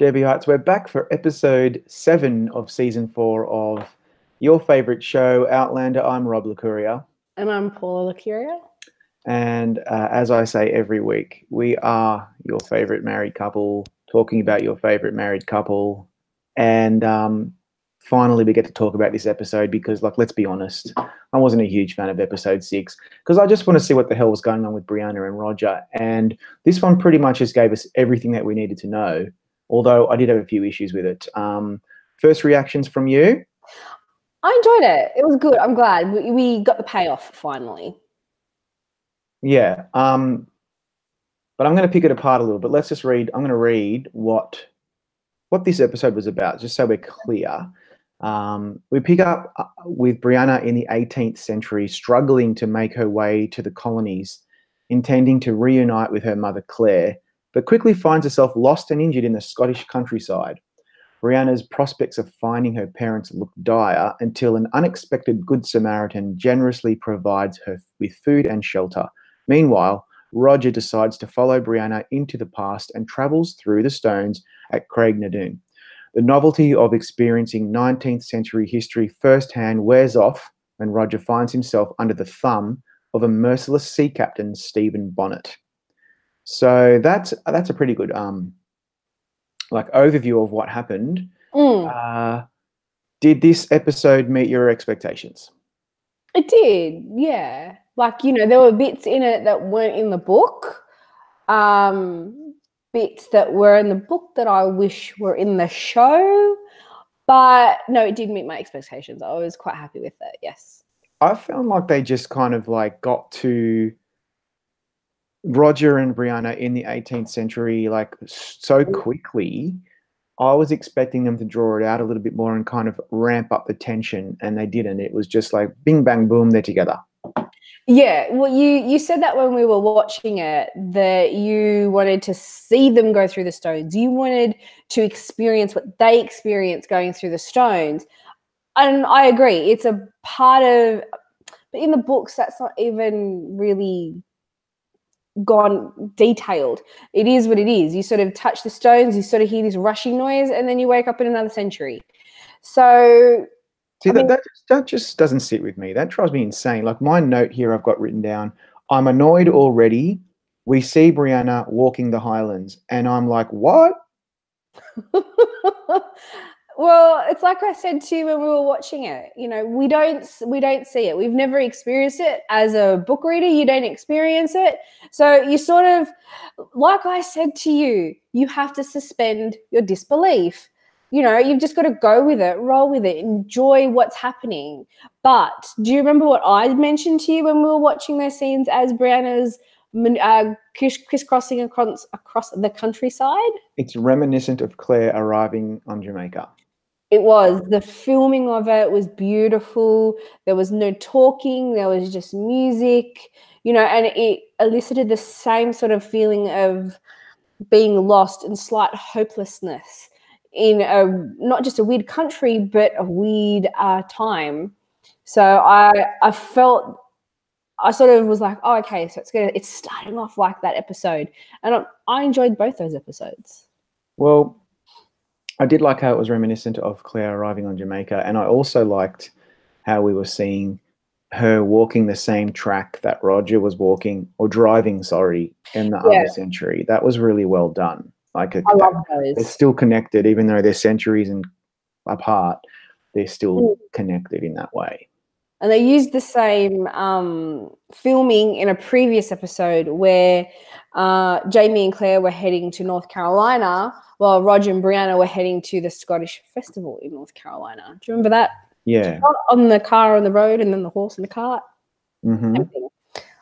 Debbyites, we're back for episode 7 of season 4 of your favourite show, Outlander. I'm Rob Licuria. And I'm Paula Licuria. And as I say every week, we are your favourite married couple, talking about your favourite married couple. And finally, we get to talk about this episode because, let's be honest, I wasn't a huge fan of episode 6 because I just want to see what the hell was going on with Brianna and Roger. And this one pretty much just gave us everything that we needed to know, although I did have a few issues with it. First reactions from you? I enjoyed it. It was good. I'm glad. We got the payoff finally. Yeah. But I'm going to pick it apart a little bit. Let's just read. I'm going to read what this episode was about, just so we're clear. We pick up with Brianna in the 18th century, struggling to make her way to the colonies, intending to reunite with her mother Claire, but quickly finds herself lost and injured in the Scottish countryside. Brianna's prospects of finding her parents look dire until an unexpected Good Samaritan generously provides her with food and shelter. Meanwhile, Roger decides to follow Brianna into the past and travels through the stones at Craignadoon. The novelty of experiencing 19th century history firsthand wears off when Roger finds himself under the thumb of a merciless sea captain, Stephen Bonnet. So that's a pretty good overview of what happened. Did this episode meet your expectations? It did, yeah. There were bits in it that weren't in the book, bits that were in the book that I wish were in the show. But no, it did meet my expectations. I was quite happy with it, yes. I found like they just kind of got to Roger and Brianna in the 18th century so quickly. I was expecting them to draw it out a little bit more and kind of ramp up the tension, and they didn't. It was just like bing, bang, boom, they're together. Yeah, well, you said that when we were watching it, that you wanted to see them go through the stones. You wanted to experience what they experienced going through the stones. And I agree. It's a part of, but in the books, that's not even really gone detailed. It is what it is. You sort of touch the stones, you sort of hear this rushing noise, and then you wake up in another century. So see, that just doesn't sit with me. That drives me insane. Like my note here I've got written down, I'm annoyed already. We see Brianna walking the Highlands and I'm like, what? Well, it's like I said to you when we were watching it. We don't see it. We've never experienced it. As a book reader, you don't experience it. So you sort of, like I said to you, you have to suspend your disbelief. You've just got to go with it, roll with it, enjoy what's happening. But do you remember what I mentioned to you when we were watching those scenes as Brianna's crisscrossing across the countryside? It's reminiscent of Claire arriving on Jamaica. It was. The filming of it was beautiful. There was no talking. There was just music, and it elicited the same sort of feeling of being lost and slight hopelessness in not just a weird country, but a weird time. So I felt, I sort of was like, oh, okay, so it's starting off like that episode. And I enjoyed both those episodes. Well, I did like how it was reminiscent of Claire arriving on Jamaica, and I also liked how we were seeing her walking the same track that Roger was driving, in the other century. That was really well done. I love those. They're still connected, even though they're centuries apart. They're still connected in that way. And they used the same filming in a previous episode where Jamie and Claire were heading to North Carolina while Roger and Brianna were heading to the Scottish Festival in North Carolina. Do you remember that? Yeah. On the car on the road and then the horse in the cart. Mm-hmm.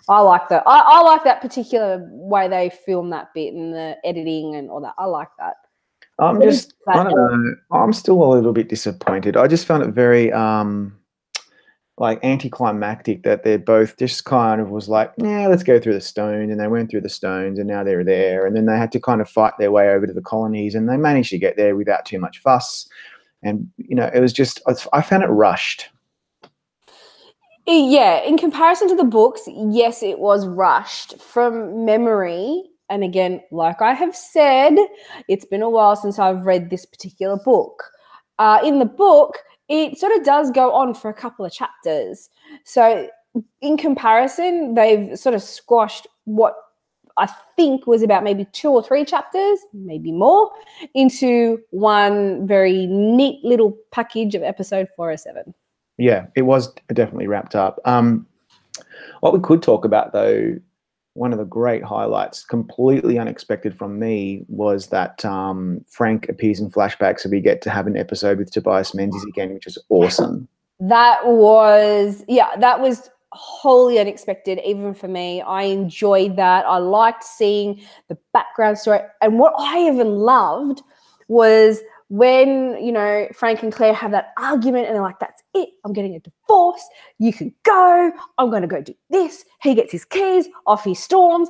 I like that. I like that particular way they film that bit and the editing and all that. I like that. I don't know. I'm still a little bit disappointed. I just found it very anticlimactic that they're both just kind of was like, yeah, let's go through the stones, and they went through the stones and now they're there, and then they had to kind of fight their way over to the colonies, and they managed to get there without too much fuss. And it was just, I found it rushed. Yeah, in comparison to the books, yes, it was rushed. From memory, And again, like I have said, it's been a while since I've read this particular book. In the book, it sort of does go on for a couple of chapters. So in comparison, they've sort of squashed what I think was about maybe 2 or 3 chapters, maybe more, into one very neat little package of episode 407. Yeah, it was definitely wrapped up. What we could talk about, though, one of the great highlights, completely unexpected from me, was that Frank appears in flashbacks, so we get to have an episode with Tobias Menzies again, which is awesome. That was wholly unexpected, even for me. I enjoyed that. I liked seeing the background story. And what I even loved was when, you know, Frank and Claire have that argument and they're like, that's it. I'm getting a divorce. You can go. I'm going to go do this. He gets his keys, off he storms.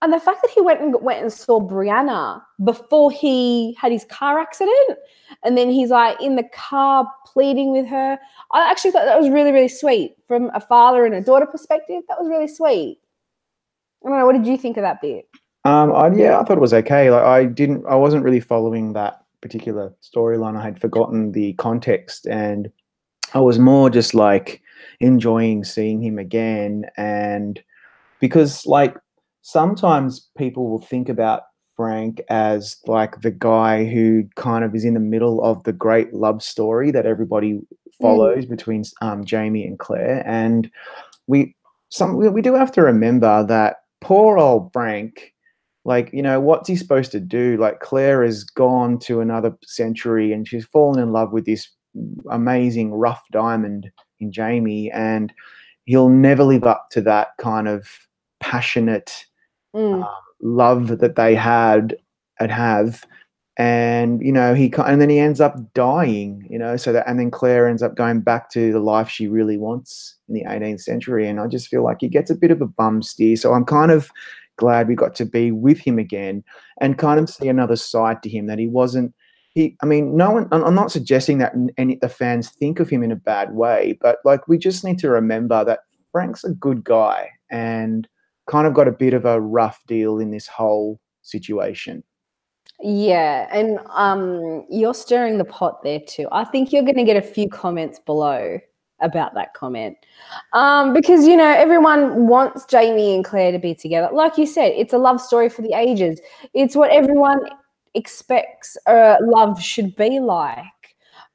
And the fact that he went and saw Brianna before he had his car accident, and then he's like in the car pleading with her. I actually thought that was really, really sweet from a father and a daughter perspective. That was really sweet. I don't know. What did you think of that bit? Yeah, I thought it was okay. Like I wasn't really following that particular storyline. I had forgotten the context, and I was more just like enjoying seeing him again. And because like sometimes people will think about Frank as like the guy who kind of is in the middle of the great love story that everybody follows between Jamie and Claire. And we do have to remember that poor old Frank, like, you know, what's he supposed to do? Like, Claire has gone to another century and she's fallen in love with this amazing rough diamond in Jamie, and he'll never live up to that kind of passionate love that they have. And you know, and then he ends up dying, you know, and then Claire ends up going back to the life she really wants in the 18th century. And I just feel like he gets a bit of a bum steer. So I'm kind of glad we got to be with him again and kind of see another side to him, that I mean, no one, I'm not suggesting that the fans think of him in a bad way, but like, we just need to remember that Frank's a good guy and kind of got a bit of a rough deal in this whole situation. Yeah, and you're stirring the pot there too. I think you're going to get a few comments below about that comment, because, you know, everyone wants Jamie and Claire to be together. Like you said, it's a love story for the ages. It's what everyone expects love should be like.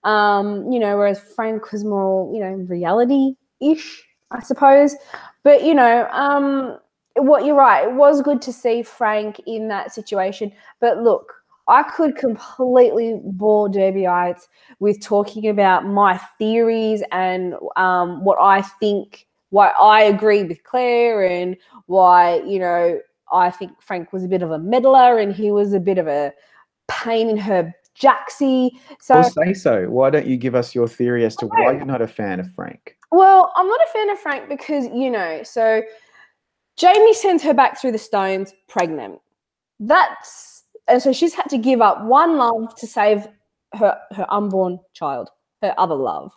You know, whereas Frank was more, you know, reality-ish, I suppose. But, you know, what you're right, it was good to see Frank in that situation. But look, I could completely bore Derbyites with talking about my theories and what I think, why I agree with Claire, and why, you know, I think Frank was a bit of a meddler and he was a bit of a pain in her jacksy. So, Well, say so. Why don't you give us your theory as to why you're not a fan of Frank? Well, I'm not a fan of Frank because, you know, so Jamie sends her back through the stones pregnant. And so she's had to give up one love to save her unborn child, her other love.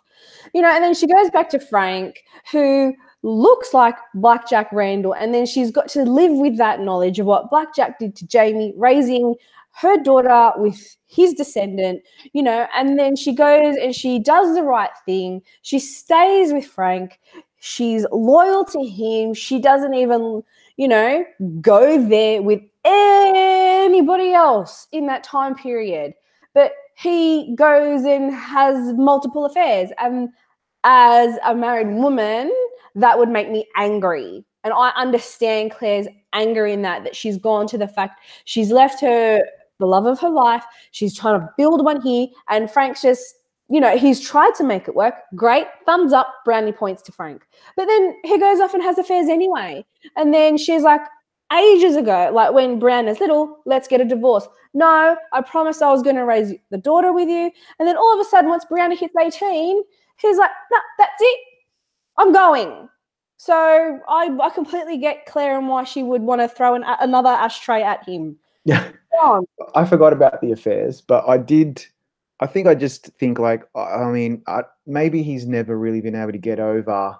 You know, and then she goes back to Frank, who looks like Blackjack Randall, and then she's got to live with that knowledge of what Blackjack did to Jamie, raising her daughter with his descendant, you know, and then she goes and she does the right thing. She stays with Frank. She's loyal to him. She doesn't even, you know, go there with anybody else in that time period. But he goes and has multiple affairs. And as a married woman, that would make me angry. And I understand Claire's anger in that she's gone to the fact she's left the love of her life. She's trying to build one here. And Frank's just, you know, he's tried to make it work. Great. Thumbs up, brownie points to Frank. But then he goes off and has affairs anyway. And then she's like, ages ago, like when Brianna's little, let's get a divorce. No, I promised I was going to raise the daughter with you. And then all of a sudden, once Brianna hits 18, he's like, no, that's it. I'm going. So I completely get Claire and why she would want to throw another ashtray at him. Yeah. I forgot about the affairs, but I just think like, I mean, maybe he's never really been able to get over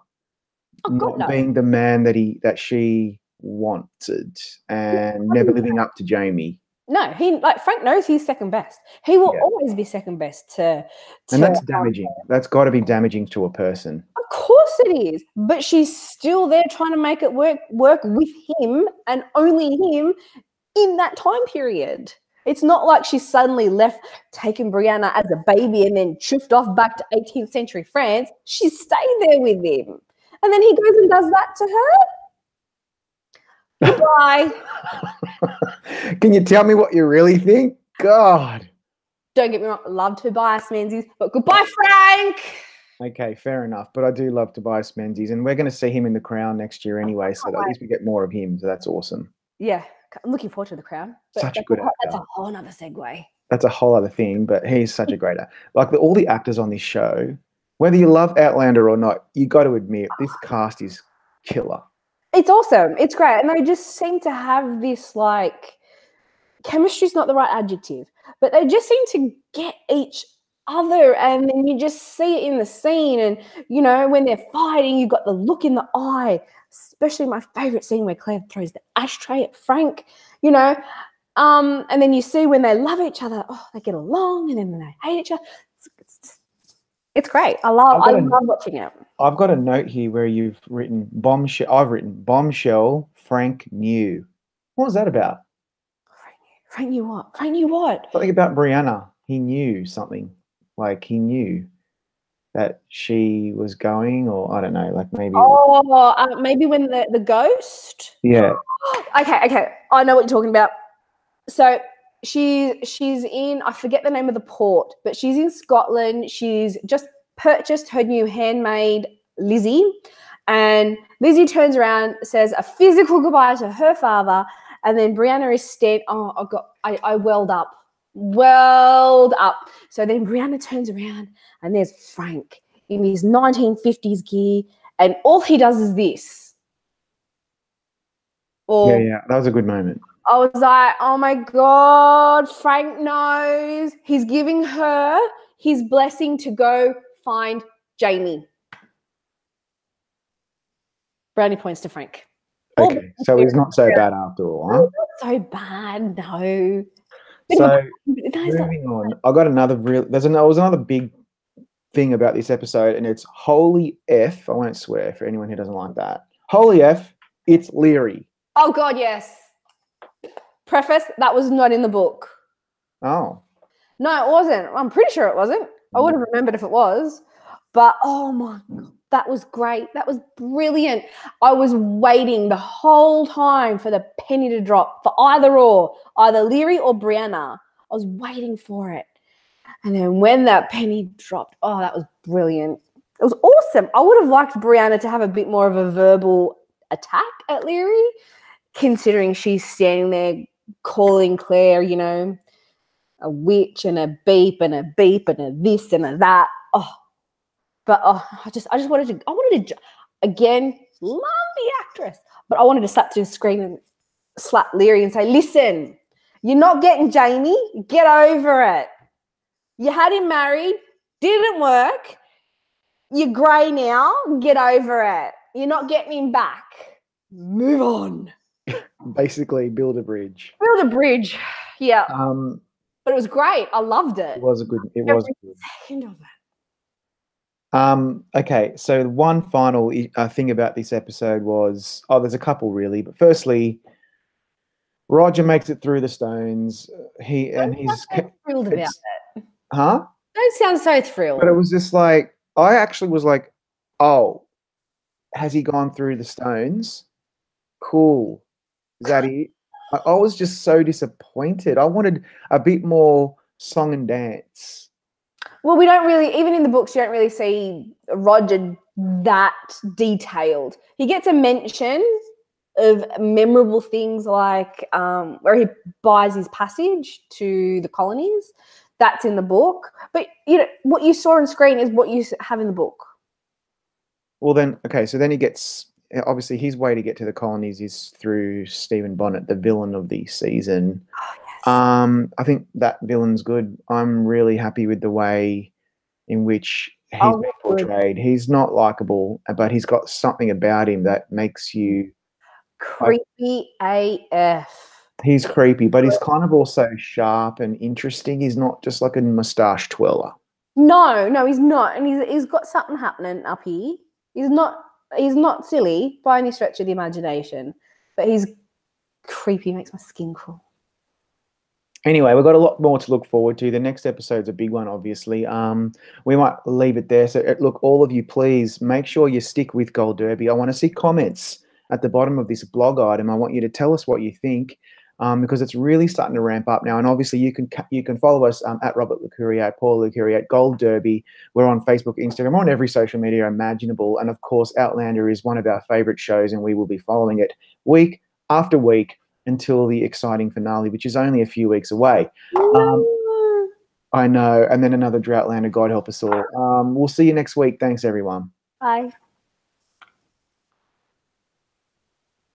not being the man that she wanted and never living up to Jamie. No, Frank knows he's second best. He will always be second best to and that's damaging. That's got to be damaging to a person. Of course it is, but she's still there trying to make it work with him and only him in that time period. It's not like she suddenly left, taken Brianna as a baby and then chuffed off back to 18th century France. She stayed there with him. And then he goes and does that to her. Goodbye. Can you tell me what you really think? God. Don't get me wrong, love Tobias Menzies, but goodbye, Frank. Okay, fair enough. But I do love Tobias Menzies, and we're going to see him in The Crown next year anyway, so at least we get more of him. So that's awesome. Yeah, I'm looking forward to The Crown. Such a good actor. That's a whole other segue. That's a whole other thing, but he's such a great actor. Like all the actors on this show, whether you love Outlander or not, you got to admit this cast is killer. It's awesome. It's great. And they just seem to have this, like, chemistry's not the right adjective, but they just seem to get each other, and then you just see it in the scene. And, you know, when they're fighting, you've got the look in the eye, especially my favorite scene where Claire throws the ashtray at Frank, you know. And then you see when they love each other, they get along, and then when they hate each other. It's great. I love watching it. I've got a note here where you've written bombshell. I've written bombshell. Frank knew. What was that about? Frank knew what? Frank knew what? Something about Brianna. He knew something. Like he knew that she was going, or I don't know. Like maybe. Maybe when the ghost. Yeah. Okay. I know what you're talking about. So she's in, I forget the name of the port, but she's in Scotland. She's just purchased her new handmaid, Lizzie. And Lizzie turns around, says a physical goodbye to her father. And then Brianna is I welled up. So then Brianna turns around and there's Frank in his 1950s gear. And all he does is this. Yeah, that was a good moment. I was like, oh my God, Frank knows. He's giving her his blessing to go find Jamie. Brownie points to Frank. Okay, so he's not so bad after all, huh? Not so bad, no. So moving on, I got there was another big thing about this episode, and it's holy F. I won't swear for anyone who doesn't like that. Holy F, it's Leary. Oh God, yes. Preface, that was not in the book. Oh. No, it wasn't. I'm pretty sure it wasn't. I would have remembered if it was. But, oh my God, that was great. That was brilliant. I was waiting the whole time for the penny to drop for either Leary or Brianna. I was waiting for it. And then when that penny dropped, that was brilliant. It was awesome. I would have liked Brianna to have a bit more of a verbal attack at Leary, considering she's standing there calling Claire, you know, a witch and a beep and a this and a that. I wanted to again, love the actress, but I wanted to slap to the screen and slap Leary and say, listen, you're not getting Jamie, get over it. You had him married, didn't work, you're grey now, get over it. You're not getting him back. Move on. Basically, build a bridge. Yeah. But it was great. I loved it. It was good. Second of it. Okay, so one final thing about this episode was, there's a couple really, but firstly, Roger makes it through the stones. He's thrilled about it. Huh? Don't sound so thrilled. But it was just like, I actually was like, has he gone through the stones? Cool. Is that it? I was just so disappointed. I wanted a bit more song and dance. Well, we don't really, even in the books, you don't really see Roger that detailed. He gets a mention of memorable things like where he buys his passage to the colonies. That's in the book. But, you know, what you saw on screen is what you have in the book. Well, then, okay, so then he gets, obviously his way to get to the colonies is through Stephen Bonnet, the villain of the season. Oh, yes. I think that villain's good. I'm really happy with the way in which he's been portrayed. He's not likable, but he's got something about him that makes you Creepy AF. He's creepy, but he's kind of also sharp and interesting. He's not just like a mustache twirler. No, he's not, and he's got something happening up here. He's not silly by any stretch of the imagination, but he's creepy. Makes my skin crawl. Anyway, we've got a lot more to look forward to. The next episode's a big one, obviously. We might leave it there. So, look, all of you, please make sure you stick with Gold Derby. I want to see comments at the bottom of this blog item. I want you to tell us what you think, because it's really starting to ramp up now. And obviously, you can follow us at Robert Licuria, at Paula Licuria, at Gold Derby. We're on Facebook, Instagram, on every social media imaginable. And of course, Outlander is one of our favorite shows, and we will be following it week after week until the exciting finale, which is only a few weeks away. I know. And then another Droughtlander, God help us all. We'll see you next week. Thanks, everyone. Bye.